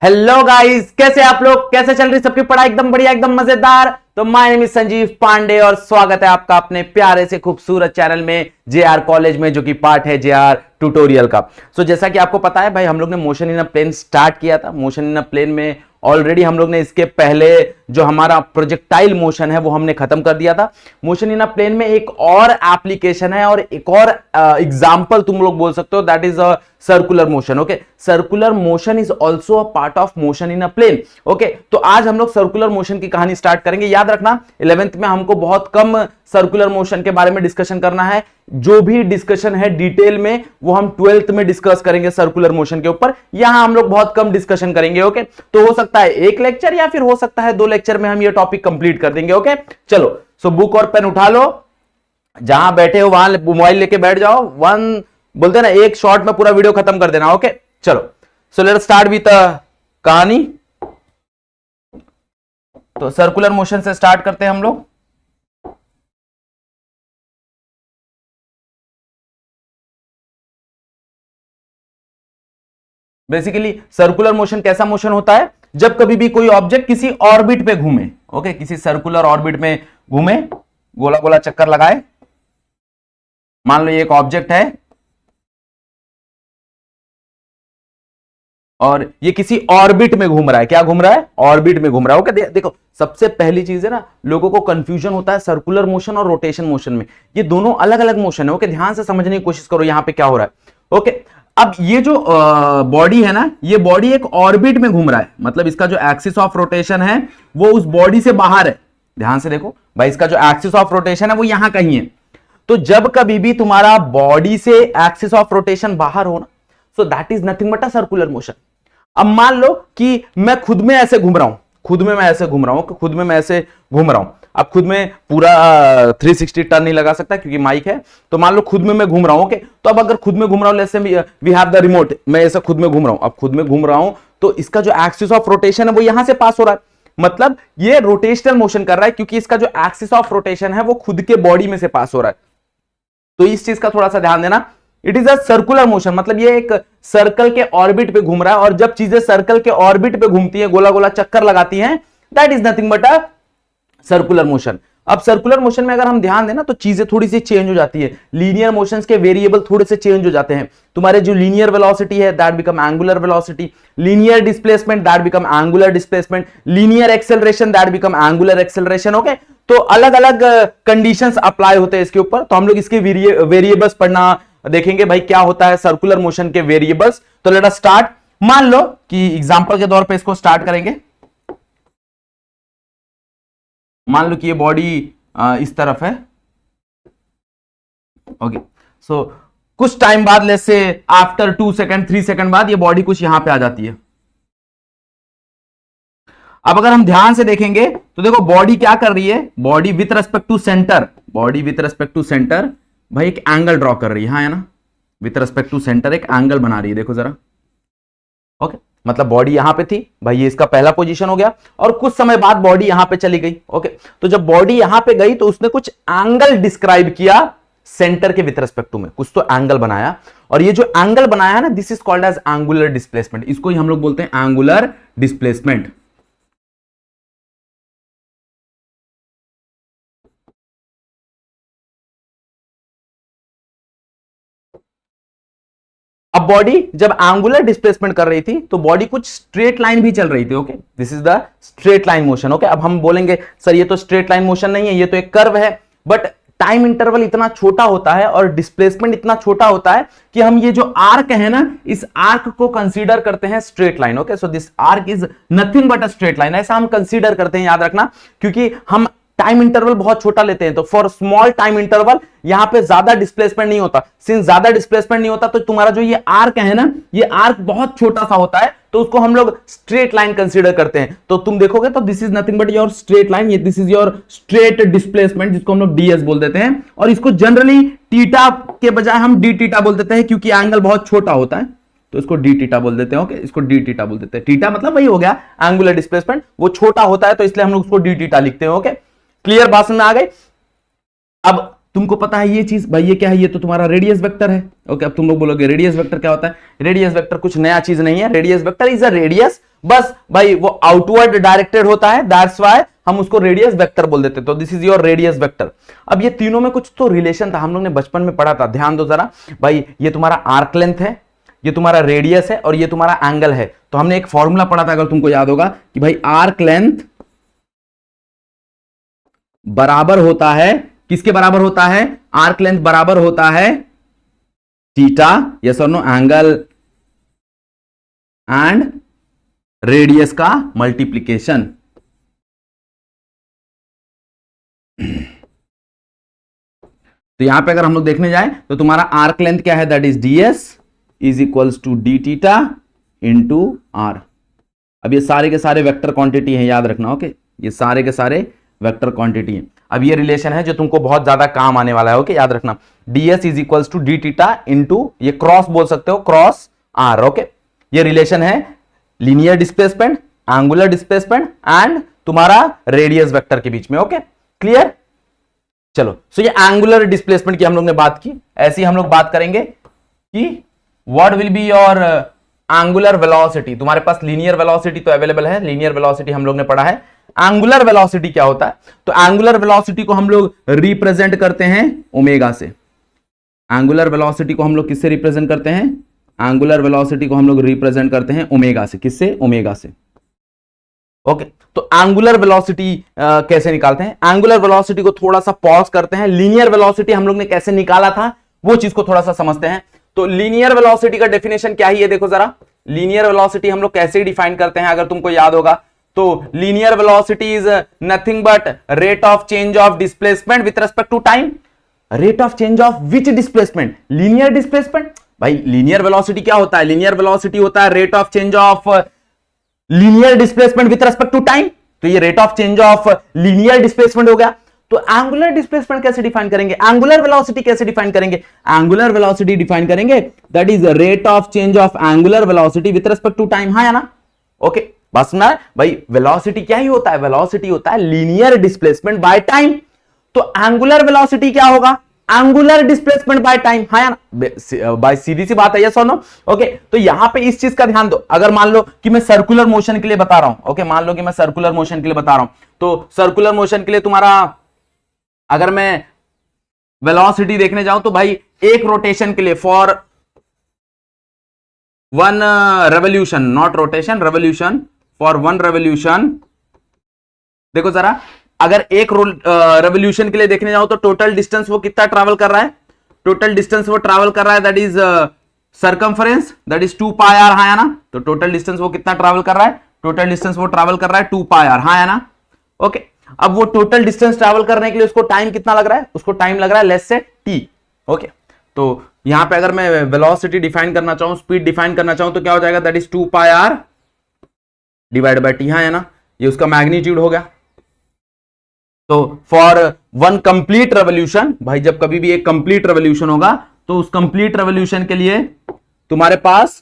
Hello guys, कैसे आप लोग? कैसे चल रही सबकी पढ़ाई? एकदम बढ़िया, एकदम मजेदार। तो my name is Sanjeev Pandey और स्वागत है आपका अपने प्यारे से खूबसूरत चैनल में जेआर कॉलेज में, जो कि पार्ट है जेआर ट्यूटोरियल का। जैसा कि आपको पता है भाई, हम लोग ने motion in a plane start किया था। मोशन इन अ प्लेन में ऑलरेडी हम लोग ने इसके पहले जो हमारा प्रोजेक्टाइल मोशन है वो हमने खत्म कर दिया था। मोशन इन अ प्लेन में एक और एप्लीकेशन है और एक और एग्जांपल तुम लोग बोल सकते हो, that is a circular motion. Okay, circular motion is also a part of motion in a plane. Okay, तो आज हम लोग सर्कुलर मोशन की कहानी स्टार्ट करेंगे। याद रखना 11th में हमको बहुत कम सर्कुलर मोशन के बारे में डिस्कशन करना है। जो भी डिस्कशन है डिटेल में वो हम 12th में डिस्कस करेंगे सर्कुलर मोशन के ऊपर। यहां हम लोग बहुत कम डिस्कशन करेंगे। ओके, तो हो सकता है एक लेक्चर या फिर हो सकता है 2 लेक्चर में हम ये टॉपिक कंप्लीट कर देंगे। ओके, चलो सो बुक और पेन उठा लो, जहां बैठे हो वहां मोबाइल लेके बैठ जाओ। वन बोलते हैं ना, एक शॉट में पूरा वीडियो खत्म कर देना। ओके, चलो सो लेट्स स्टार्ट विद कहानी। तो सर्कुलर मोशन से स्टार्ट करते हैं हम लोग। बेसिकली सर्कुलर मोशन कैसा मोशन होता है? जब कभी भी कोई ऑब्जेक्ट किसी ऑर्बिट पे घूमे, ओके, किसी सर्कुलर ऑर्बिट में घूमे, गोला गोला चक्कर लगाए। मान लो ये एक ऑब्जेक्ट है और ये किसी ऑर्बिट में घूम रहा है। क्या घूम रहा है? ऑर्बिट में घूम रहा है। ओके, देखो सबसे पहली चीज है ना, लोगों को कंफ्यूजन होता है सर्कुलर मोशन और रोटेशन मोशन में। ये दोनों अलग अलग मोशन है। ओके, ध्यान से समझने की कोशिश करो यहां पे क्या हो रहा है। ओके, अब ये जो बॉडी है ना, ये बॉडी एक ऑर्बिट में घूम रहा है, मतलब इसका जो एक्सिस ऑफ रोटेशन है वो उस बॉडी से बाहर है। ध्यान से देखो भाई, इसका जो एक्सिस ऑफ रोटेशन है वो यहां कहीं है। तो जब कभी भी तुम्हारा बॉडी से एक्सिस ऑफ रोटेशन बाहर हो ना, so that is nothing but a circular motion. अब मान लो कि मैं खुद में ऐसे घूम रहा हूं, खुद में मैं ऐसे घूम रहा हूं, खुद में मैं ऐसे घूम रहा हूं। अब खुद में पूरा 360 टर्न नहीं लगा सकता क्योंकि माइक है। तो मान लो खुद में मैं घूम रहा हूं। ओके, तो अब अगर खुद में घूम रहा हूं, let's say we have the remote, मैं ऐसा खुद में घूम रहा हूं। अब खुद में घूम रहा हूं तो इसका जो एक्सिस ऑफ रोटेशन है वो यहां से पास हो रहा है, मतलब ये रोटेशनल मोशन कर रहा है क्योंकि इसका जो एक्सिस ऑफ रोटेशन है वो खुद के बॉडी में से पास हो रहा है। तो इस चीज का थोड़ा सा ध्यान देना। It is a circular motion, मतलब ये एक सर्कल के ऑर्बिट पे घूम रहा है। और जब चीजें सर्कल के ऑर्बिट पे घूमती हैं, गोला गोला चक्कर लगाती हैं, that is nothing but a circular motion. अब सर्कुलर मोशन में अगर हम ध्यान देना तो चीजें थोड़ी सी चेंज हो जाती है। लीनियर मोशंस के वेरिएबल थोड़े से चेंज हो जाते हैं। तुम्हारे जो लीनियर वेलोसिटी है that become angular velocity, linear displacement that become angular displacement, linear acceleration that become angular acceleration. Okay, तो अलग अलग कंडीशंस अप्लाई होते हैं इसके ऊपर। तो हम लोग इसके वेरिएबल्स पढ़ना देखेंगे भाई, क्या होता है सर्कुलर मोशन के वेरिएबल्स। तो लेट अस स्टार्ट। मान लो कि एग्जांपल के तौर पे इसको स्टार्ट करेंगे। मान लो कि ये बॉडी इस तरफ है। ओके, सो कुछ टाइम बाद, let's say after 2 second 3 second बाद, ये बॉडी कुछ यहां पे आ जाती है। अब अगर हम ध्यान से देखेंगे तो देखो बॉडी क्या कर रही है, body with respect to centre, body with respect to centre भाई एक एंगल ड्रॉ कर रही है। हाँ है ना, विथ रेस्पेक्ट टू सेंटर एक एंगल बना रही है, देखो जरा। ओके, मतलब बॉडी यहां पे थी भाई, ये इसका पहला पोजीशन हो गया और कुछ समय बाद बॉडी यहां पे चली गई। ओके, तो जब बॉडी यहां पे गई तो उसने कुछ एंगल डिस्क्राइब किया सेंटर के विथ रेस्पेक्ट टू में, कुछ तो एंगल बनाया। और ये जो एंगल बनाया है ना, this is called as angular displacement. इसको ही हम लोग बोलते हैं एंगुलर डिस्प्लेसमेंट। अब बॉडी जब एंगुलर डिस्प्लेसमेंट कर रही थी तो बॉडी कुछ स्ट्रेट लाइन भी चल रही थी। Okay, this is the straight line motion. Okay, अब हम बोलेंगे सर ये तो स्ट्रेट लाइन मोशन नहीं है, ये तो एक कर्व है। बट टाइम इंटरवल इतना छोटा होता है और डिस्प्लेसमेंट इतना छोटा होता है कि हम ये जो आर्क है ना, इस आर्क को कंसीडर करते हैं straight line. Okay, so this arc is nothing but a straight line, ऐसा हम कंसीडर करते हैं, याद रखना, क्योंकि हम टाइम इंटरवल बहुत छोटा लेते हैं। तो फॉर स्मॉल टाइम इंटरवल यहां पे ज्यादा डिस्प्लेसमेंट नहीं होता। सिंस ज्यादा डिस्प्लेसमेंट नहीं होता तो तुम्हारा जो ये आर्क है ना, ये आर्क बहुत छोटा सा होता है, तो उसको हम लोग स्ट्रेट लाइन कंसीडर करते हैं। तो तुम देखोगे तो this is nothing but your straight line, ये this is your straight displacement, जिसको हम लोग डीएस बोल देते हैं। और इसको जनरली थीटा के बजाय हम डी थीटा बोल देते हैं क्योंकि एंगल बहुत छोटा होता है, तो इसको डी थीटा बोल देते हैं। ओके, इसको डी थीटा बोल देते हैं। थीटा मतलब वही हो गया एंगुलर डिस्प्लेसमेंट, वो छोटा होता है तो इसलिए हम लोग उसको डी थीटा लिखते हैं। ओके, क्लियर, बात में आ गई। अब तुमको पता है ये चीज भाई, ये क्या है? ये तो तुम्हारा रेडियस वेक्टर है। ओके, अब तुम लोग बोलोगे रेडियस वेक्टर क्या होता है? रेडियस वेक्टर कुछ नया चीज नहीं है। Radius vector is a radius बस भाई वो आउटवर्ड डायरेक्टेड होता है, दैट्स व्हाई हम उसको रेडियस वेक्टर बोल देते। तो this is your radius vector. अब ये तीनों में कुछ तो रिलेशन था, हम लोग ने बचपन में पढ़ा था, ध्यान दो जरा भाई। ये तुम्हारा आर्क लेंथ है, ये तुम्हारा रेडियस है और ये तुम्हारा एंगल है। तो हमने एक फॉर्मूला पढ़ा था, अगर तुमको याद होगा, कि भाई आर्क लेंथ बराबर होता है, किसके बराबर होता है? आर्क लेंथ बराबर होता है थीटा, यस और नो, एंगल एंड रेडियस का मल्टीप्लीकेशन। तो यहां पे अगर हम लोग देखने जाएं तो तुम्हारा आर्क लेंथ क्या है? That is ds is equals to D theta into R. अब ये सारे के सारे वेक्टर क्वांटिटी हैं, याद रखना, ओके? ये सारे के सारे वेक्टर क्वांटिटी हैं। अब ये रिलेशन है जो तुमको बहुत ज्यादा काम आने वाला है, ओके? याद रखना, ds is equals to D theta into, ये क्रॉस बोल सकते हो, क्रॉस आर, ओके? ये रिलेशन है linear displacement, angular displacement and तुम्हारा रेडियस वेक्टर के बीच में, ओके? क्लियर? चलो, सो ये एंगुलर डिस्प्लेसमेंट की हम लोग ने बात की। ऐसी हम लोग बात करेंगे कि what will be your angular velocity. तुम्हारे पास लीनियर वेलोसिटी तो अवेलेबल है, लीनियर वेलोसिटी हम लोग ने पढ़ा है। एंगुलर वेलोसिटी क्या होता है? तो एंगुलर वेलोसिटी को हम लोग रिप्रेजेंट करते हैं ओमेगा से। एंगुलर वेलोसिटी को हम लोग किससे रिप्रेजेंट करते हैं? एंगुलर वेलोसिटी को हम लोग रिप्रेजेंट करते हैं ओमेगा से। किससे? ओमेगा से, ओके? तो एंगुलर वेलोसिटी कैसे निकालते हैं? एंगुलर वेलोसिटी को थोड़ा सा पॉज करते हैं। लीनियर वेलोसिटी हम लोग ने कैसे निकाला था वो चीज को थोड़ा सा समझते हैं। तो लीनियर वेलोसिटी का डेफिनेशन क्या है ये देखो जरा। लीनियर वेलोसिटी हम लोग कैसे डिफाइन करते हैं, अगर तुमको याद होगा तो linear velocity is nothing but rate of change of displacement with respect to time. Rate of change of which displacement? Linear displacement. भाई लीनियर वेलोसिटी क्या होता है? लीनियर वेलोसिटी होता है rate of change of linear displacement with respect to time. तो ये rate of change of linear displacement हो गया। तो एंगुलर डिस्प्लेसमेंट कैसे डिफाइन करेंगे? एंगुलर वेलोसिटी कैसे डिफाइन करेंगे? एंगुलर वेलोसिटी डिफाइन करेंगे that is rate of change of angular velocity with respect to time. हाँ या ना? ओके, बस ना भाई, वेलोसिटी क्या ही होता है? वेलोसिटी होता है लीनियर डिस्प्लेसमेंट बाय टाइम। तो एंगुलर वेलोसिटी क्या होगा? Angular displacement by time. हाँ या ना? बाय सीधी सी बात है, यस और नो? ओके, तो यहां पे इस चीज का ध्यान दो। अगर मान लो कि मैं सर्कुलर मोशन के लिए बता रहा हूं, ओके, मान लो कि मैं सर्कुलर मोशन के लिए बता रहा हूं, तो सर्कुलर मोशन के लिए तुम्हारा, अगर मैं वेलोसिटी देखने जाऊं तो भाई एक रोटेशन के लिए, for one revolution, not rotation, revolution, for one revolution, देखो जरा, अगर एक रेवोल्यूशन के लिए देखने जाओ तो टोटल डिस्टेंस वो कितना ट्रैवल कर रहा है? टोटल डिस्टेंस वो ट्रैवल कर रहा है that is circumference, that is 2 pi r. हाँ या ना? तो टोटल डिस्टेंस वो कितना ट्रैवल कर रहा है? टोटल डिस्टेंस वो ट्रैवल कर रहा है 2 पाई आर। हाँ या ना? ओके, अब वो टोटल डिस्टेंस ट्रैवल करने के लिए उसको टाइम कितना लग रहा है? उसको टाइम लग रहा है लेस से टी। ओके, तो यहां पे अगर मैं वेलोसिटी डिफाइन करना चाहूं, स्पीड डिफाइन करना चाहूं, तो क्या हो जाएगा? That is 2 pi r divide by t. हाँ या ना? ये उसका मैग्नीट्यूड हो गया। तो फॉर वन कंप्लीट रेवोल्यूशन, भाई जब कभी भी एक कंप्लीट रेवोल्यूशन होगा तो उस कंप्लीट रेवोल्यूशन के लिए तुम्हारे पास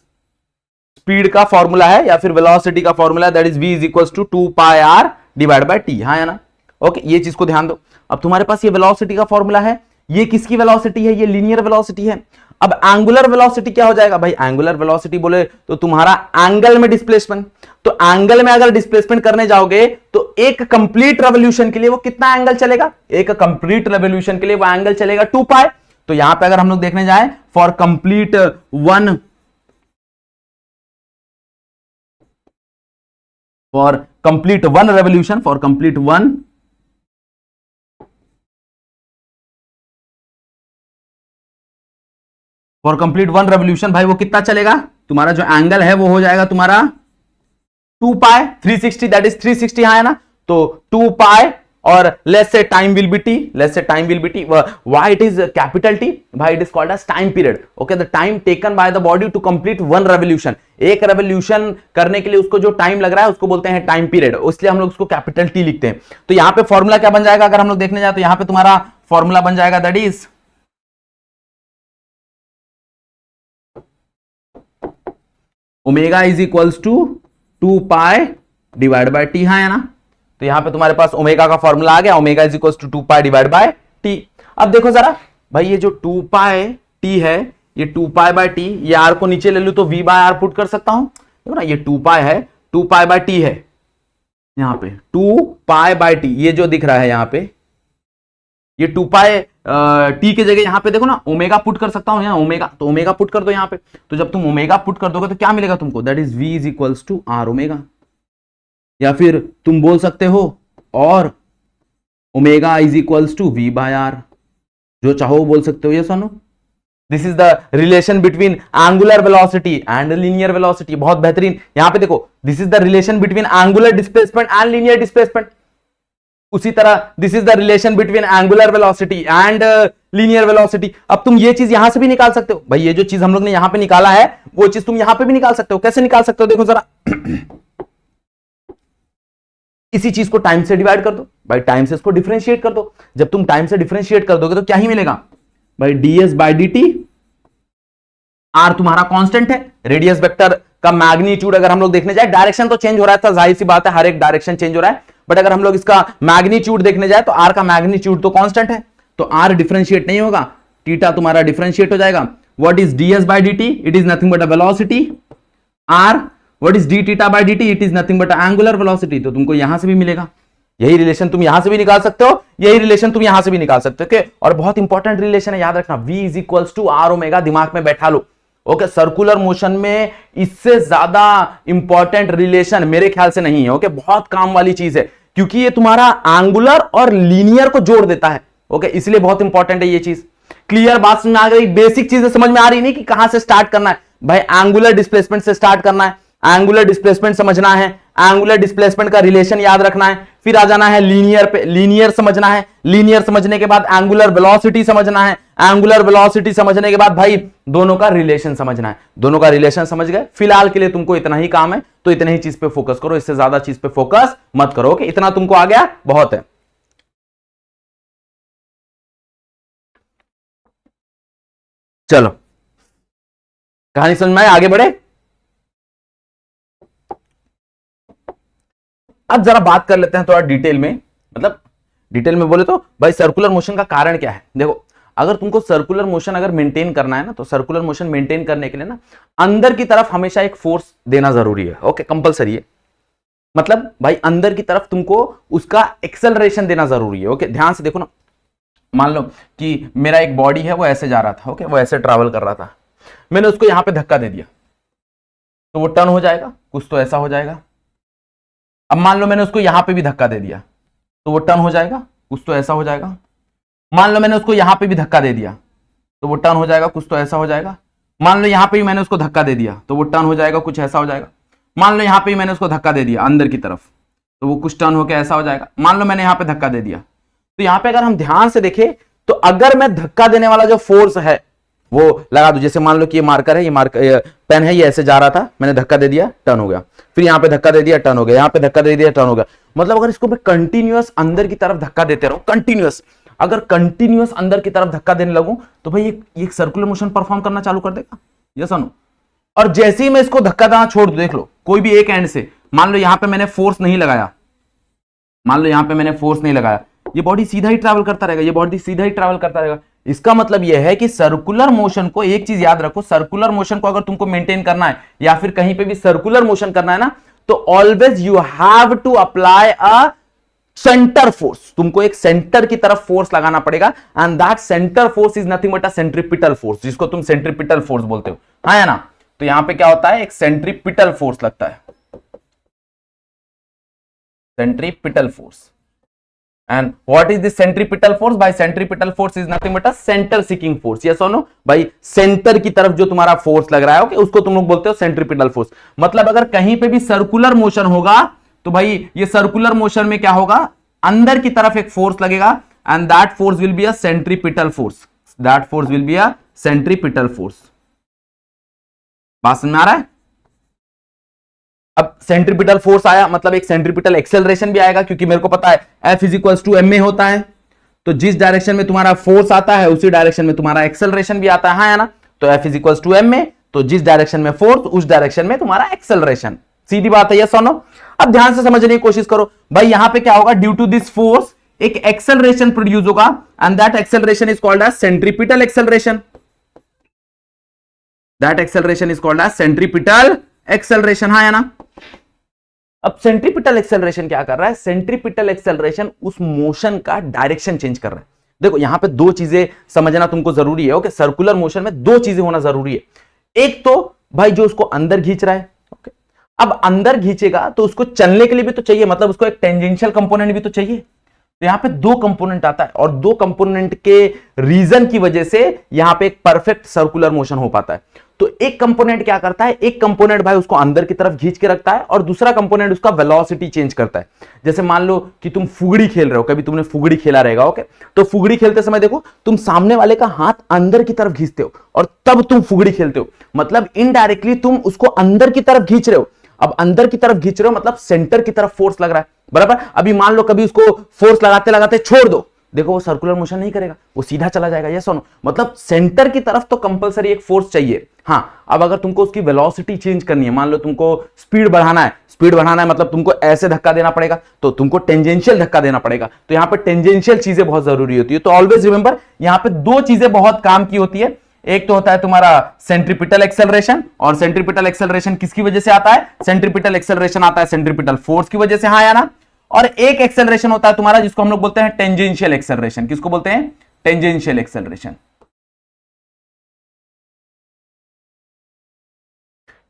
स्पीड का फॉर्मूला है या फिर वेलोसिटी का फॉर्मूला है, that is v is equals to 2 pi r divide by t. हाँ या ना? ओके, ये चीज को ध्यान दो। अब तुम्हारे पास ये वेलोसिटी का फॉर्मूला है, ये किसकी वेलोसिटी है? ये लीनियर वेलोसिटी है। अब एंगुलर वेलोसिटी क्या हो जाएगा? भाई एंगुलर वेलोसिटी बोले तो तुम्हारा एंगल में डिस्प्लेसमेंट। तो एंगल में अगर डिस्प्लेसमेंट करने जाओगे तो एक कंप्लीट रेवोल्यूशन के लिए वो कितना एंगल चलेगा? एक कंप्लीट रेवोल्यूशन के लिए वो एंगल चलेगा 2 पाई। तो यहां पे अगर हम लोग देखने जाए for complete one, revolution, for complete one revolution, भाई वो कितना चलेगा? तुम्हारा जो एंगल है वो हो जाएगा तुम्हारा 2 पाई 360, दैट इज 360। हाँ है ना? तो 2 पाई और let's say time will be T, let's say time will be T. Why it is capital T? भाई it is called as time period. Okay, the time taken by the body to complete one revolution. एक revolution करने के लिए उसको जो time लग रहा है उसको बोलते हैं टाइम पीरियड, इसलिए हम लोग उसको कैपिटल टी लिखते हैं। तो यहां पे फॉर्मूला क्या बन जाएगा? अगर हम लोग देखने जाए तो यहां पे तुम्हारा फॉर्मूला बन जाएगा that is omega is equals to 2 pi divide by t. हाँ है ना? तो यहां पे तुम्हारे पास ओमेगा का फॉर्मूला आ गया, omega is equals to 2 pi divide by t. अब देखो जरा भाई, ये जो 2 पाई टी है, ये 2 पाई बाय टी, ये आर को नीचे ले लूं तो v बाय आर पुट कर सकता हूं। देखो ना, ये 2 पाई है टू पाई बाय टी है यहां पे, टू पाई बाय टी, ये जो दिख रहा है यहां पे, ये टू पाई टी के जगह यहां पे देखो ना ओमेगा पुट कर सकता हूं, यहाँ ओमेगा, तो ओमेगा पुट कर दो यहां पे। तो जब तुम ओमेगा पुट कर दोगे तो क्या मिलेगा तुमको, that is v is equals to r omega, या फिर तुम बोल सकते हो और omega is equals to v by r, जो चाहो बोल सकते हो। ये सुनो, this is the relation between angular velocity and linear velocity. बहुत बेहतरीन, यहां पे देखो, this is the relation between angular displacement and linear displacement. उसी तरह this is the relation between angular velocity and linear velocity. अब तुम ये चीज यहां से भी निकाल सकते हो भाई, ये जो चीज हम लोग ने यहां पे निकाला है वो चीज तुम यहां पे भी निकाल सकते हो। कैसे निकाल सकते हो, देखो जरा इसी चीज को टाइम से डिवाइड कर दो भाई, टाइम से इसको डिफरेंशिएट कर दो। जब तुम टाइम से डिफरेंशिएट कर दोगे तो क्या ही मिलेगा भाई, ds बाय dt। r तुम्हारा कांस्टेंट है, रेडियस वेक्टर का मैग्नीट्यूड अगर हम लोग देखने जाए, डायरेक्शन तो चेंज हो रहा है, जाहिर सी बात है, हर एक डायरेक्शन चेंज हो रहा है, बट अगर हम लोग इसका मैग्नीट्यूड देखने जाए तो r का मैग्नीट्यूड तो कांस्टेंट है, तो r डिफरेंशिएट नहीं होगा, थीटा तुम्हारा डिफरेंशिएट हो जाएगा। What is ds by dt, it is nothing but a velocity r। What is d theta by dt, it is nothing but a angular velocity. तो तुमको यहां से भी मिलेगा, यही रिलेशन तुम यहां से भी निकाल सकते हो, यही रिलेशन तुम यहां से भी निकाल सकते हो। ओके, और बहुत इंपॉर्टेंट रिलेशन है, याद रखना, v is equals to r omega, दिमाग में बैठा लो। ओके, सर्कुलर मोशन में इससे ज्यादा इंपॉर्टेंट रिलेशन मेरे ख्याल से नहीं है। ओके, बहुत काम वाली चीज है, क्योंकि ये तुम्हारा एंगुलर और लीनियर को जोड़ देता है। ओके, इसलिए बहुत इंपॉर्टेंट है ये चीज। क्लियर बात समझ में आ गई, बेसिक चीजें समझ में आ रही नहीं कि कहां से स्टार्ट करना है भाई, एंगुलर डिस्प्लेसमेंट से स्टार्ट करना है, एंगुलर डिस्प्लेसमेंट समझना है, एंगुलर डिस्प्लेसमेंट का रिलेशन याद रखना है, फिर आ जाना है लीनियर पे, लीनियर समझना है, लीनियर समझने के बाद एंगुलर वेलोसिटी समझना है, एंगुलर वेलोसिटी समझने के बाद भाई दोनों का रिलेशन समझना है। दोनों का रिलेशन समझ गए, फिलहाल के लिए तुमको इतना ही काम है, तो इतने ही चीज पे फोकस करो, इससे ज्यादा चीज पे फोकस मत करो। ओके, इतना तुमको आ गया, बहुत है। चलो कहानी समझ में आए, आगे बढ़े। अब जरा बात कर लेते हैं थोड़ा डिटेल में, मतलब डिटेल में बोले तो भाई सर्कुलर मोशन का कारण क्या है। देखो, अगर तुमको सर्कुलर मोशन अगर मेंटेन करना है ना, तो सर्कुलर मोशन मेंटेन करने के लिए ना अंदर की तरफ हमेशा एक फोर्स देना जरूरी है। ओके, कंपलसरी है, मतलब भाई अंदर की तरफ तुमको उसका एक्सेलरेशन देना जरूरी है। ओके, ध्यान से देखो ना, मान लो कि मेरा एक बॉडी है, वो ऐसे जा रहा था, ओके, वो ऐसे ट्रैवल कर रहा था, मैंने उसको यहां पे धक्का दे दिया, तो वो टर्न हो जाएगा, कुछ तो ऐसा हो जाएगा। अब मान लो मैंने उसको यहां पे भी धक्का दे दिया, तो वो टर्न हो जाएगा, कुछ तो ऐसा हो जाएगा। मान लो मैंने उसको यहां पे भी धक्का दे दिया, तो वो टर्न हो जाएगा, कुछ तो ऐसा हो जाएगा। मान लो यहां पे भी मैंने उसको धक्का दे दिया, तो वो टर्न हो जाएगा, कुछ ऐसा हो जाएगा। मान लो यहां पे भी मैंने उसको धक्का दे दिया अंदर की तरफ, तो वो कुछ टर्न होकर ऐसा हो जाएगा। मान लो मैंने यहां पे धक्का दे दिया, तो यहां पे अगर हम ध्यान से देखें तो अगर मैं धक्का देने वाला जो फोर्स है वो लगा दो, जैसे मान लो कि ये मार्कर है, ये पेन है, ये ऐसे जा रहा था, मैंने धक्का दे दिया, टर्न हो गया, फिर यहां पे धक्का दे दिया, टर्न हो गया, यहां पे धक्का दे दिया, टर्न हो गया। मतलब अगर इसको मैं कंटिन्यूअस अंदर की तरफ धक्का देते रहूं, कंटिन्यूअस, अगर कंटिन्यूअस अंदर की तरफ धक्का देने लगूं तो भाई ये सर्कुलर मोशन परफॉर्म करना चालू कर देगा। यस और नो। और जैसे ही मैं इसको धक्का देना छोड़ दूं, देख लो कोई भी एक एंड से, मान लो यहां पे मैंने फोर्स नहीं लगाया, मान लो यहां पे मैंने फोर्स नहीं लगाया, ये बॉडी सीधा ही ट्रैवल करता रहेगा, ये बॉडी सीधा ही ट्रैवल करता रहेगा। इसका मतलब यह है कि सर्कुलर मोशन को, एक चीज याद रखो, सर्कुलर मोशन को अगर तुमको मेंटेन करना है या फिर कहीं पे भी सर्कुलर मोशन करना है ना, तो always you have to apply a centre force. तुमको एक सेंटर की तरफ फोर्स लगाना पड़ेगा, and that centre force is nothing but a centripetal force, जिसको तुम सेंट्रीपिटल फोर्स बोलते हो, हाँ या ना। तो यहां पे क्या होता है, एक सेंट्रीपिटल फोर्स लगता है, centripetal force. And what is the centripetal force? By centripetal force is nothing but a center seeking force. Yes or no? भाई सेंटर की तरफ जो तुम्हारा फोर्स लग रहा है, ओके, उसको तुम लोग बोलते हो सेंट्रिपिटल फोर्स। मतलब अगर कहीं पे भी सर्कुलर मोशन होगा तो भाई ये सर्कुलर मोशन में क्या होगा, अंदर की तरफ एक फोर्स लगेगा, and that force will be a centripetal force, that force will be a centripetal force. बात समझ में आ रहा है। अब सेंट्रिपिटल फोर्स आया, मतलब एक सेंट्रिपिटल एक्सेलरेशन भी आएगा, क्योंकि मेरे को पता है F इक्वल्स टू ma होता है, तो जिस डायरेक्शन में तुम्हारा फोर्स आता है उसी डायरेक्शन में तुम्हारा एक्सेलरेशन भी आता है, हाँ या ना। तो F इक्वल्स टू ma, तो जिस डायरेक्शन में फोर्स उस डायरेक्शन में तुम्हारा एक्सेलरेशन, सीधी बात है, यस और नो। अब ध्यान से समझने की कोशिश करो भाई, यहां पे क्या होगा, ड्यू टू दिस फोर्स एक एक्सेलरेशन प्रोड्यूस होगा, and that acceleration is called as centripetal acceleration, that acceleration is called as centripetal acceleration, हाँ या ना। अब सेंट्रीपिटल एक्सेलरेशन क्या कर रहा है? सेंट्रीपिटल एक्सेलरेशन उस मोशन का डायरेक्शन चेंज कर रहा है। देखो यहां पे दो चीजें समझना तुमको जरूरी है। ओके, सर्कुलर मोशन में दो चीजें होना जरूरी है। एक तो भाई जो उसको अंदर खींच रहा है, ओके, अब अंदर खींचेगा तो उसको चलने के लिए भी तो चाहिए, मतलब उसको एक टेंजेंशियल कंपोनेंट भी तो चाहिए। तो यहां पे दो कंपोनेंट आता है और दो कंपोनेंट के रीजन की वजह से यहां पे एक परफेक्ट सर्कुलर मोशन हो पाता है। तो एक कंपोनेंट क्या करता है? एक कंपोनेंट भाई उसको अंदर की तरफ खींच के रखता है और दूसरा कंपोनेंट उसका वेलोसिटी चेंज करता है। जैसे मान लो कि तुम फुगड़ी खेल रहे हो, कभी तुमने फुगड़ी खेला रहेगा, ओके, तो फुगड़ी खेलते समय देखो तुम सामने वाले का हाथ अंदर की तरफ खींचते हो और तब तुम फुगड़ी खेलते हो, मतलब इनडायरेक्टली तुम उसको अंदर की तरफ खींच रहे हो। अब अंदर की तरफ खींच रहे हो मतलब सेंटर की तरफ फोर्स लग रहा है, बराबर। अभी मान लो कभी उसको फोर्स लगाते लगाते छोड़ दो, देखो वो सर्कुलर मोशन नहीं करेगा, वो सीधा चला जाएगा। ये सुनो, मतलब सेंटर की तरफ तो कंपलसरी एक फोर्स चाहिए। हाँ, अब अगर तुमको उसकी वेलोसिटी चेंज करनी है, मान लो तुमको स्पीड बढ़ाना है, मतलब तुमको ऐसे धक्का देना पड़ेगा, तो तुमको टेंजेंशियल धक्का देना पड़ेगा। तो यहां पे टेंजेंशियल चीजें बहुत जरूरी होती है। तो ऑलवेज रिमेंबर, यहां पे दो चीजें बहुत काम की होती है। एक तो होता है तुम्हारा सेंट्रीपिटल एक्सेलरेशन, और सेंट्रीपिटल एक्सेलरेशन किसकी वजह से आता है? सेंट्रीपिटल एक्सेलरेशन आता है सेंट्रीपिटल फोर्स की वजह से, हाँ या ना। और एक एक्सेलरेशन होता है तुम्हारा जिसको हम लोग बोलते हैं टेंजेंशियल एक्सेलरेशन। किसको बोलते हैं? टेंजेंशियल एक्सेलरेशन,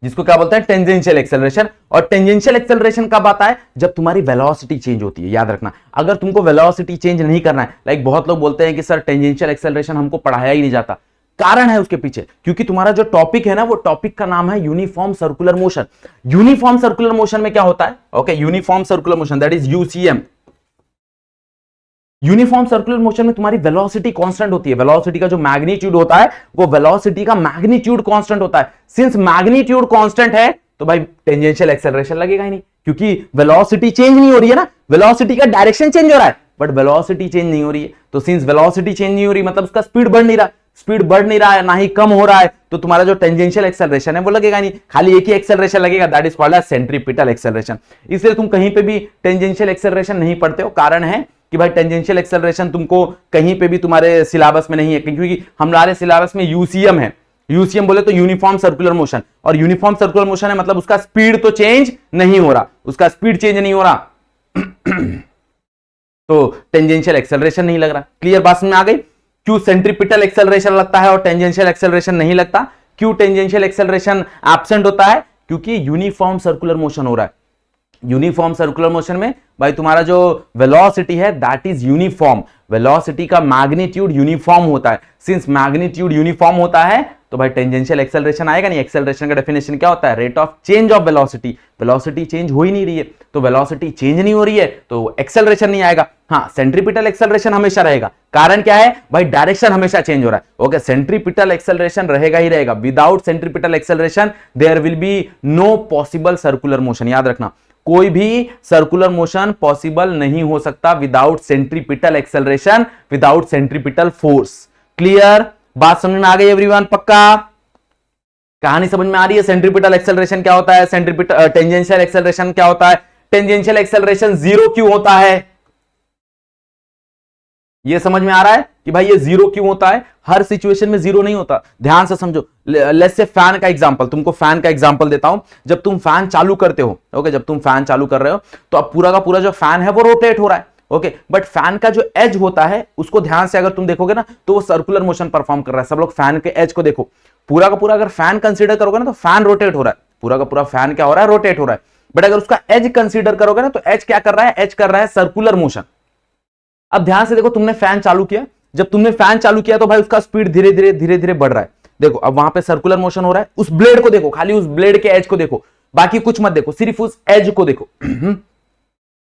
जिसको क्या बोलते हैं? Tangential acceleration. और टेंजेंशियल एक्सेलरेशन कब आता है? जब तुम्हारी वेलोसिटी चेंज होती है। याद रखना, अगर तुमको वेलोसिटी चेंज नहीं करना है, लाइक बहुत लोग बोलते हैं कि सर टेंजेंशियल एक्सेलरेशन हमको पढ़ाया ही नहीं जाता। कारण है उसके पीछे, क्योंकि तुम्हारा जो टॉपिक है ना, वो टॉपिक का नाम है uniform circular motion. Uniform circular motion में क्या होता है? Okay, uniform circular motion, that is UCM. Uniform circular motion में तुम्हारी वेलोसिटी कांस्टेंट होती है। वेलोसिटी का जो मैग्नीट्यूड होता है, वो वेलोसिटी का मैग्नीट्यूड कांस्टेंट होता है। सिंस मैग्नीट्यूड कांस्टेंट है तो भाई टेंजेंशियल एक्सेलरेशन लगेगा ही नहीं, क्योंकि वेलोसिटी चेंज नहीं हो रही है ना। वेलोसिटी का डायरेक्शन चेंज हो रहा है बट वेलोसिटी चेंज नहीं हो रही है। तो सिंस वेलोसिटी चेंज नहीं हो रही मतलब उसका स्पीड बढ़ नहीं रहा, स्पीड बढ़ नहीं रहा है, ना ही कम हो रहा है, तो तुम्हारा जो टेंजेंशियल एक्सेलरेशन है वो लगेगा नहीं, खाली एक ही एक्सेलरेशन लगेगा, that is called as centripetal acceleration. इसलिए तुम कहीं पे भी टेंजेंशियल एक्सेलरेशन नहीं पढ़ते हो। कारण है कि भाई टेंजेंशियल एक्सेलरेशन तुमको कहीं पे भी तुम्हारे सिलेबस में नहीं है, क्योंकि हमारे सिलेबस में यूसीएम है। यूसीएम बोले तो यूनिफॉर्म सर्कुलर मोशन, और यूनिफॉर्म सर्कुलर मोशन है मतलब उसका स्पीड तो चेंज नहीं हो रहा, उसका स्पीड चेंज नहीं हो रहा तो टेंजेंशियल एक्सेलरेशन नहीं लग रहा। क्लियर बात में आ गई? क्यों सेंट्रीपिटल एक्सेलरेशन लगता है और टेंजेंशियल एक्सेलरेशन नहीं लगता? क्यों टेंजेंशियल एक्सेलरेशन एब्सेंट होता है? क्योंकि यूनिफॉर्म सर्कुलर मोशन हो रहा है। यूनिफॉर्म सर्कुलर मोशन में भाई तुम्हारा जो वेलोसिटी है दैट इज यूनिफॉर्म, वेलोसिटी का मैग्नीट्यूड यूनिफॉर्म होता है। सिंस मैग्नीट्यूड यूनिफॉर्म होता है तो भाई टेंजेंशियल एक्सेलरेशन आएगा नहीं। एक्सेलरेशन का डेफिनेशन क्या होता है? Rate of change of velocity. Velocity change हो ही नहीं रही है, तो वेलोसिटी चेंज नहीं हो रही है तो एक्सेलरेशन नहीं आएगा। हाँ, सेंट्रीपिटल एक्सेलरेशन हमेशा रहेगा। कारण क्या है भाई? डायरेक्शन हमेशा चेंज हो रहा है। ओके, सेंट्रीपिटल एक्सेलरेशन रहेगा ही रहेगा। Without centripetal acceleration there will be no possible circular motion. याद रखना, कोई भी सर्कुलर मोशन पॉसिबल नहीं हो सकता without centripetal acceleration, without centripetal force. Clear? बात समझ में आ गई एवरीवन? पक्का? कहानी समझ में आ रही है? सेंट्रीपिटल एक्सेलरेशन क्या होता है? सेंट्रीपिटल टेंजेंशियल एक्सेलरेशन क्या होता है? टेंजेंशियल एक्सेलरेशन जीरो क्यों होता है? ये समझ में आ रहा है कि भाई ये जीरो क्यों होता है? हर सिचुएशन में जीरो नहीं होता, ध्यान से समझो। लेट्स से फैन का एग्जांपल, तुमको फैन का एग्जांपल देता हूं। जब तुम फैन चालू करते हो, ओके, जब तुम फैन चालू कर रहे हो तो अब पूरा का पूरा जो फैन है वो रोटेट हो रहा है, ओके, बट फैन का जो एज होता है उसको ध्यान से अगर तुम देखोगे ना तो वो सर्कुलर मोशन परफॉर्म कर रहा है। सब लोग फैन के एज को देखो, पूरा का पूरा अगर फैन कंसीडर करोगे ना तो फैन रोटेट हो रहा है, पूरा का पूरा फैन क्या हो रहा है? रोटेट हो रहा है। बट अगर उसका एज कंसीडर करोगे ना तो एज क्या कर रहा है? एज कर रहा है सर्कुलर मोशन। अब ध्यान से देखो, तुमने फैन चालू किया, जब तुमने फैन चालू किया तो भाई उसका स्पीड धीरे धीरे धीरे धीरे बढ़ रहा है। देखो अब वहां पे सर्कुलर मोशन हो रहा है। उस ब्लेड को देखो, खाली उस ब्लेड के एज को देखो, बाकी कुछ मत देखो, सिर्फ उस एज को देखो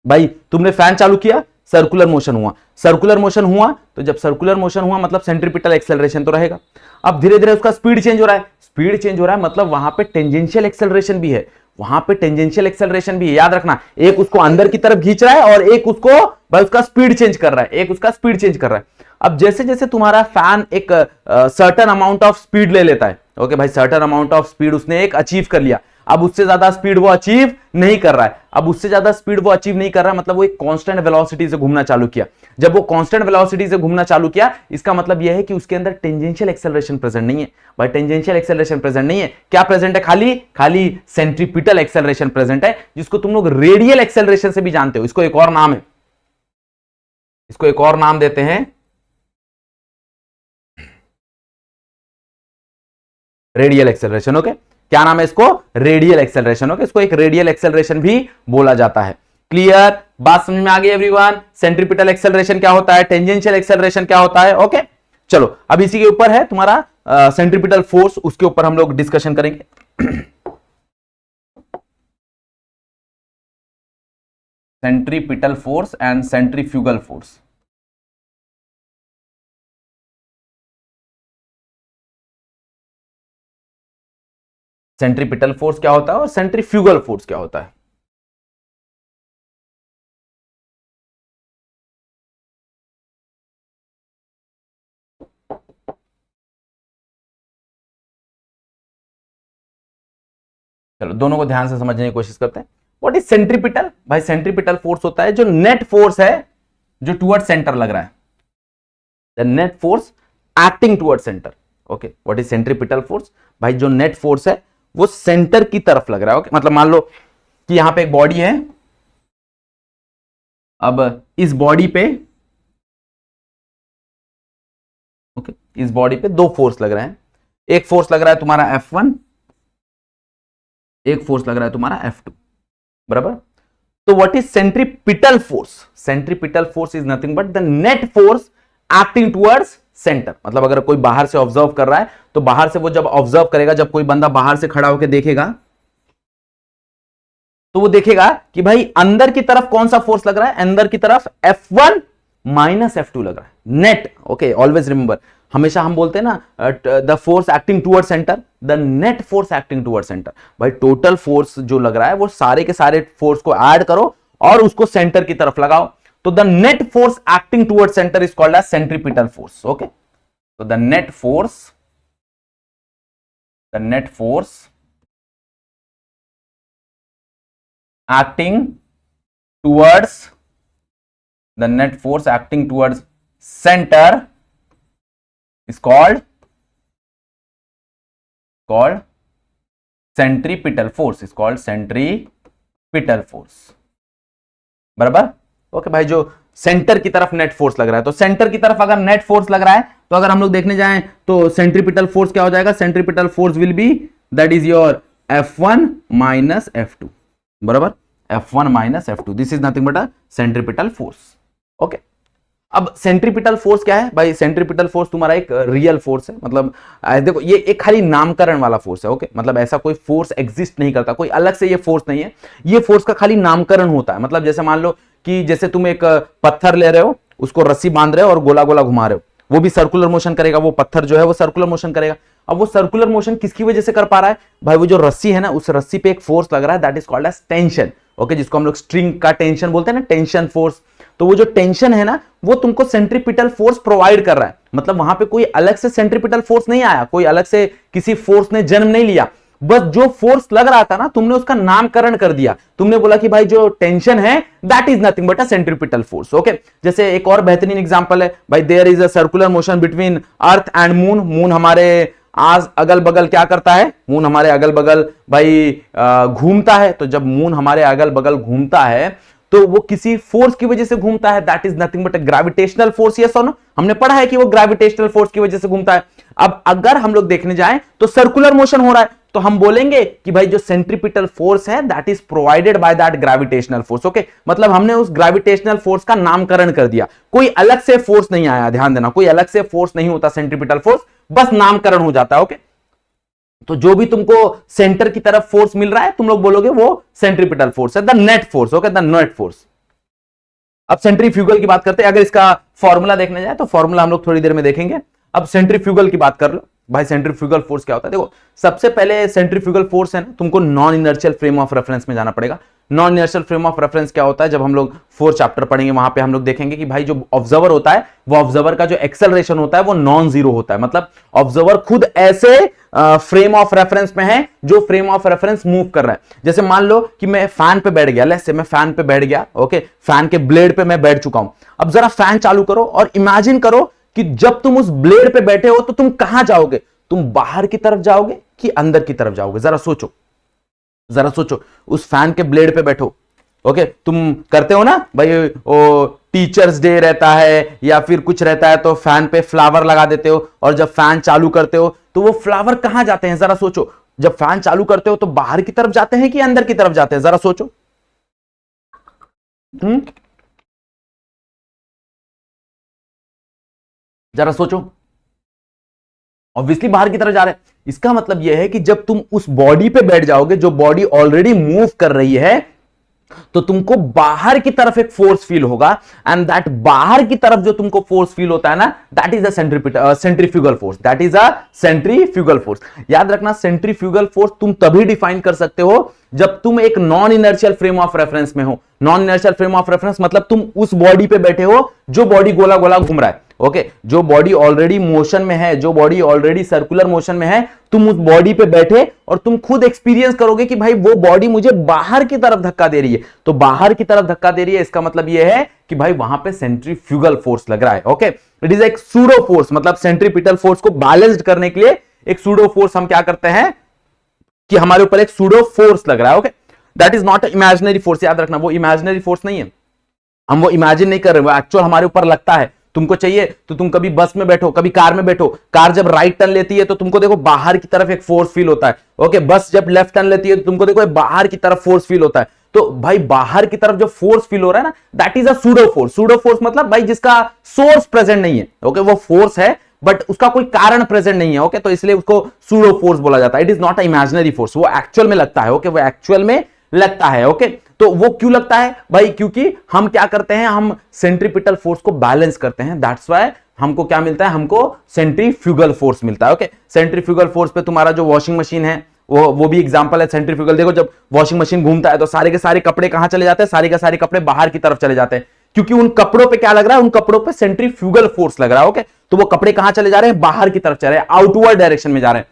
भाई तुमने फैन चालू किया, सर्कुलर मोशन हुआ। सर्कुलर मोशन हुआ तो जब सर्कुलर मोशन हुआ मतलब सेंट्रीपिटल एक्सेलरेशन तो रहेगा। अब धीरे धीरे उसका स्पीड चेंज हो रहा है, स्पीड चेंज हो रहा है मतलब वहां पे टेंजेंशियल एक्सेलरेशन भी है, वहां पे टेंजेंशियल एक्सेलरेशन भी है। याद रखना, एक उसको अंदर की तरफ खींच रहा है और एक उसको भाई उसका स्पीड चेंज कर रहा है, एक उसका स्पीड चेंज कर रहा है। अब जैसे जैसे तुम्हारा फैन एक सर्टेन अमाउंट ऑफ स्पीड ले लेता है, ओके भाई, सर्टेन अमाउंट ऑफ स्पीड उसने एक अचीव कर लिया। अब उससे ज्यादा स्पीड वो अचीव नहीं कर रहा है। अब उससे ज्यादा स्पीड वो अचीव नहीं कर रहा है, मतलब वो एक कांस्टेंट वेलोसिटी से घूमना चालू किया। जब वो कांस्टेंट वेलोसिटी से घूमना चालू किया, इसका मतलब यह है कि उसके अंदर टेंजेंशियल एक्सेलरेशन प्रेजेंट नहीं है। भाई टेंजेंशियल एक्सेलरेशन प्रेजेंट नहीं है, क्या प्रेजेंट है? खाली सेंट्रीपिटल एक्सेलरेशन प्रेजेंट है, जिसको तुम लोग रेडियल एक्सेलरेशन से भी जानते हो। इसको एक और नाम है, इसको एक और नाम देते हैं रेडियल एक्सेलरेशन। ओके, क्या नाम है इसको? Radial acceleration. ओके, इसको एक रेडियल एक्सेलरेशन भी बोला जाता है। क्लियर? बात समझ में आ गई एवरीवन? सेंट्रीपिटल एक्सेलरेशन क्या होता है, टेंजेंशियल एक्सेलरेशन क्या होता है। ओके, चलो अब इसी के ऊपर है तुम्हारा सेंट्रीपिटल फोर्स, उसके ऊपर हम लोग डिस्कशन करेंगे। Centripetal force and centrifugal force. Centripetal force क्या होता है और सेंट्रीफ्यूगल फोर्स क्या होता है। चलो दोनों को ध्यान से समझने की कोशिश करते हैं। What is centripetal? भाई सेंट्रीपिटल फोर्स होता है जो नेट फोर्स है जो टुवर्ड सेंटर लग रहा है, the net force acting toward centre. Okay, what is centripetal force? भाई जो नेट फोर्स है वो सेंटर की तरफ लग रहा है। ओके, मतलब मान लो कि यहां पे एक बॉडी है, अब इस बॉडी पे, ओके, इस बॉडी पे दो फोर्स लग रहे हैं। एक फोर्स लग रहा है तुम्हारा F1, एक फोर्स लग रहा है तुम्हारा F2, बराबर। तो what is centripetal force? Centripetal force is nothing but the net force acting towards centre. मतलब अगर कोई बाहर से ऑब्जर्व कर रहा है तो बाहर से वो जब ऑब्जर्व करेगा, जब कोई बंदा बाहर से खड़ा होकर देखेगा तो वो देखेगा कि भाई अंदर की तरफ कौन सा फोर्स लग रहा है, अंदर की तरफ F1 माइनस F2 लग रहा है, नेट। ओके, ऑलवेज रिमेंबर, हमेशा हम बोलते हैं ना the force acting toward centre, the net force acting toward centre. भाई टोटल फोर्स जो लग रहा है वो सारे के सारे फोर्स को ऐड करो और उसको सेंटर की तरफ लगाओ, तो the net force acting toward centre is called as centripetal force. Okay, तो the net force acting towards the net force acting towards center is called centripetal force, is called centripetal force, बराबर। Okay भाई, जो centre की तरफ net force लग रहा है, तो सेंटर की तरफ अगर नेट फोर्स लग रहा है तो अगर हम लोग देखने जाएं तो सेंट्रीपिटल फोर्स क्या हो जाएगा? Centripetal force will be that is your F1 minus F2, बराबर। F1 minus F2, this is nothing but a centripetal force. Okay, अब सेंट्रीपिटल फोर्स क्या है? भाई सेंट्रीपिटल फोर्स तुम्हारा एक रियल फोर्स है, मतलब देखो ये एक खाली नामकरण वाला फोर्स है। ओके, मतलब ऐसा कोई फोर्स एग्जिस्ट नहीं करता, कोई अलग से ये फोर्स नहीं है, ये फोर्स का खाली नामकरण होता है। मतलब जैसे मान लो कि जैसे तुम एक पत्थर ले रहे हो, उसको रस्सी बांध रहे हो और गोला गोला घुमा रहे हो, वो भी सर्कुलर मोशन करेगा, वो पत्थर जो है वो सर्कुलर मोशन करेगा। अब वो सर्कुलर मोशन किसकी वजह से कर पा रहा है? भाई वो जो रस्सी है ना, उस रस्सी पे एक फोर्स लग रहा है, that is called as tension. Okay, जिसको हम लोग स्ट्रिंग का टेंशन बोलते हैं ना, टेंशन फोर्स। तो वो जो टेंशन है ना, वो तुमको सेंट्रीपिटल फोर्स प्रोवाइड कर रहा है। मतलब वहां पे कोई अलग से सेंट्रीपिटल फोर्स नहीं आया, कोई अलग से किसी फोर्स ने जन्म नहीं लिया, बस जो फोर्स लग रहा था ना, तुमने उसका नामकरण कर दिया। तुमने बोला कि भाई जो टेंशन है that is nothing but a centripetal force. Okay, जैसे एक और बेहतरीन एग्जांपल है भाई, there is a circular motion between earth and moon. Moon हमारे आज अगल बगल क्या करता है? मून हमारे अगल बगल भाई घूमता है। तो जब मून हमारे अगल बगल घूमता है तो वो किसी फोर्स की वजह से घूमता है, that is nothing but a gravitational force. Yes और नो? हमने पढ़ा है कि वो ग्रेविटेशनल फोर्स की वजह से घूमता है। अब अगर हम लोग देखने जाएं तो सर्कुलर मोशन हो रहा है, तो हम बोलेंगे कि भाई जो सेंट्रीपिटल फोर्स है that is provided by that gravitational force. Okay, मतलब हमने उस ग्रेविटेशनल फोर्स का नामकरण कर दिया, कोई अलग से फोर्स नहीं आया। ध्यान देना, कोई अलग से फोर्स नहीं होता सेंट्रीपिटल फोर्स, बस नामकरण हो जाता है। ओके, तो जो भी तुमको सेंटर की तरफ फोर्स मिल रहा है तुम लोग बोलोगे वो सेंट्रीपिटल फोर्स है, the net force. Okay, the net force. अब सेंट्रीफ्यूगल की बात करते हैं। अगर इसका फॉर्मूला देखने जाए तो फॉर्मूला हम लोग थोड़ी देर में देखेंगे। अब सेंट्रीफ्यूगल की बात कर लो। भाई सेंट्रीफ्यूगल फोर्स क्या होता है? देखो सबसे पहले सेंट्रीफ्यूगल फोर्स है ना, तुमको non inertial frame of reference में जाना पड़ेगा। Non inertial frame of reference क्या होता है? जब हम लोग 4 चैप्टर पढ़ेंगे वहां पे हम लोग देखेंगे कि भाई जो ऑब्जर्वर होता है वो ऑब्जर्वर का जो एक्सेलरेशन होता है वो नॉन जीरो होता है, मतलब ऑब्जर्वर खुद ऐसे फ्रेम ऑफ रेफरेंस में है जो फ्रेम ऑफ रेफरेंस मूव कर रहा है। जैसे मान लो कि मैं फैन पे बैठ गया, लेट्स से मैं फैन पे बैठ गया, ओके, फैन के ब्लेड पे मैं बैठ चुका हूं। अब जरा फैन चालू करो और इमेजिन करो कि जब तुम उस ब्लेड पे बैठे हो तो तुम कहां जाओगे? तुम बाहर की तरफ जाओगे कि अंदर की तरफ जाओगे? जरा सोचो, जरा सोचो। उस फैन के ब्लेड पे बैठो, ओके, तुम करते हो ना भाई, वो टीचर्स डे रहता है या फिर कुछ रहता है तो फैन पे फ्लावर लगा देते हो, और जब फैन चालू करते हो तो वो फ्लावर कहां जाते हैं? जरा सोचो। जब फैन चालू करते हो तो बाहर की तरफ जाते हैं कि अंदर की तरफ जाते हैं? जरा सोचो। जरा सोचो। ऑब्वियसली बाहर की तरफ जा रहे हैं। इसका मतलब यह है कि जब तुम उस बॉडी पे बैठ जाओगे जो बॉडी ऑलरेडी मूव कर रही है, तो तुमको बाहर की तरफ एक फोर्स फील होगा, एंड दैट बाहर की तरफ जो तुमको फोर्स फील होता है ना, that is a centrifugal force. That is a centrifugal force. याद रखना, सेंट्रीफ्यूगल फोर्स तुम तभी डिफाइन कर सकते हो जब तुम एक non inertial frame of reference में हो। Non inertial frame of reference मतलब तुम उस बॉडी पे बैठे हो जो बॉडी गोला गोला घूम रहा है, ओके, जो बॉडी ऑलरेडी मोशन में है, जो बॉडी ऑलरेडी सर्कुलर मोशन में है, तुम उस बॉडी पे बैठे और तुम खुद एक्सपीरियंस करोगे कि भाई वो बॉडी मुझे बाहर की तरफ धक्का दे रही है। तो बाहर की तरफ धक्का दे रही है, इसका मतलब यह है कि भाई वहां पे सेंट्रीफ्यूगल फोर्स लग रहा है, ओके। इट इज एक सूडो फोर्स, मतलब सेंट्रीपिटल फोर्स को बैलेंस्ड करने के लिए एक सूडो फोर्स हम क्या करते हैं कि हमारे ऊपर एक सूडो फोर्स लग रहा है, okay. That is not imaginary force, याद रखना, वो इमेजिनरी फोर्स नहीं है, हम वो इमेजिन नहीं कर रहे, वो एक्चुअल हमारे ऊपर लगता है। तुमको चाहिए तो तुम कभी बस में बैठो, कभी कार में बैठो, कार जब राइट टर्न लेती है तो तुमको देखो बाहर की तरफ एक फोर्स फील होता है, ओके, बस जब लेफ्ट टर्न लेती है तो तुमको देखो बाहर की तरफ फोर्स फील होता है। तो भाई बाहर की तरफ जो फोर्स फील हो रहा है ना, that is a pseudo force. Pseudo force मतलब भाई जिसका सोर्स प्रेजेंट नहीं है, ओके, वो फोर्स है बट उसका कोई कारण प्रेजेंट नहीं है, ओके, तो इसलिए उसको सूडो फोर्स बोला जाता है। It is not a imaginary force, वो एक्चुअल में लगता है, ओके, वो एक्चुअल में लगता है, ओके। तो वो क्यों लगता है भाई? क्योंकि हम क्या करते हैं, हम सेंट्रीपिटल फोर्स को बैलेंस करते हैं, दैट्स व्हाई हमको क्या मिलता है, हमको सेंट्रीफ्यूगल फोर्स मिलता है, ओके। सेंट्रीफ्यूगल फोर्स पे तुम्हारा जो वॉशिंग मशीन है वो भी एग्जांपल है सेंट्रीफ्यूगल। देखो जब वॉशिंग मशीन घूमता है तो सारे के सारे कपड़े कहां चले जाते हैं? सारे के सारे कपड़े बाहर की तरफ चले जाते हैं, क्योंकि उन कपड़ों पे क्या लग रहा है? उन कपड़ों पे सेंट्रीफ्यूगल फोर्स लग रहा है, ओके। तो वो कपड़े कहां चले जा रहे हैं? बाहर की तरफ चले रहे हैं, आउटवर्ड डायरेक्शन में जा रहे हैं।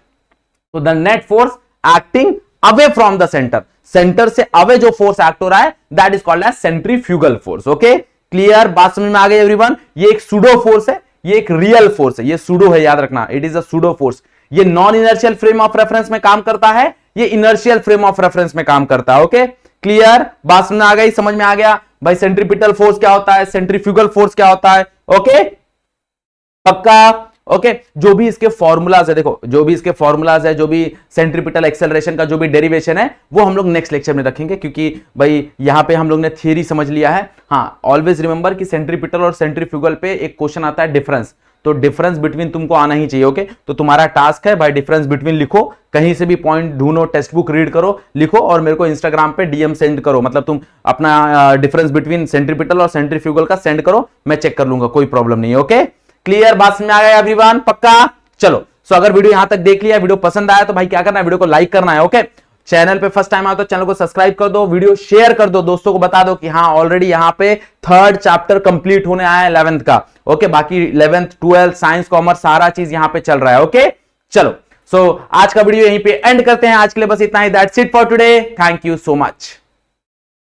तो the net force acting away from the centre, centre से अवे जो फोर्स एक्ट हो रहा है, that is called as centrifugal force, okay. Clear? बात समझ में आ गई एवरीवन? ये एक सूडो फोर्स है, ये एक रियल फोर्स है, ये सूडो है, याद रखना, it is a pseudo force. ये non inertial frame of reference में काम करता है, ये इनर्शियल फ्रेम ऑफ रेफरेंस में काम करता है, ओके। क्लियर? बात समझ में आ गई? समझ में आ गया भाई सेंट्रीपिटल फोर्स क्या होता है, सेंट्रीफ्यूगल फोर्स क्या होता है, ओके, पक्का? ओके, जो भी इसके फॉर्मूलाज है, देखो जो भी इसके फॉर्मूलाज है, जो भी सेंट्रीपिटल एक्सेलरेशन का जो भी डेरिवेशन है, वो हम लोग नेक्स्ट लेक्चर में रखेंगे, क्योंकि भाई यहां पे हम लोग ने थियरी समझ लिया है। हाँ, ऑलवेज रिमेंबर कि सेंट्रीपिटल और सेंट्रीफ्यूगल पे एक क्वेश्चन आता है डिफरेंस, तो डिफरेंस बिटवीन तुमको आना ही चाहिए, ओके। तो तुम्हारा टास्क है भाई डिफरेंस बिटवीन लिखो, कहीं से भी पॉइंट ढूंढो, टेक्स्ट बुक रीड करो, लिखो और मेरे को इंस्टाग्राम पे डीएम सेंड करो, मतलब तुम अपना डिफरेंस बिटवीन सेंट्रीपिटल और सेंट्रीफ्यूगल का सेंड करो, मैं चेक कर लूंगा, कोई प्रॉब्लम नहीं है, ओके। क्लियर? बात में आ गया एवरीवन? पक्का? चलो, सो अगर वीडियो यहां तक देख लिया, वीडियो पसंद आया तो भाई क्या करना है, वीडियो को लाइक करना है, ओके। चैनल पे फर्स्ट टाइम आया तो चैनल को सब्सक्राइब कर दो, वीडियो शेयर कर दो, दोस्तों को बता दो कि हाँ ऑलरेडी यहां पे 3rd चैप्टर कंप्लीट होने आया है 11th का, ओके। बाकी 11th 12th साइंस कॉमर्स सारा चीज यहां पे चल रहा है, ओके। चलो, सो आज का वीडियो यहीं पे एंड करते हैं, आज के लिए बस इतना ही, that's it for today, thank you so much.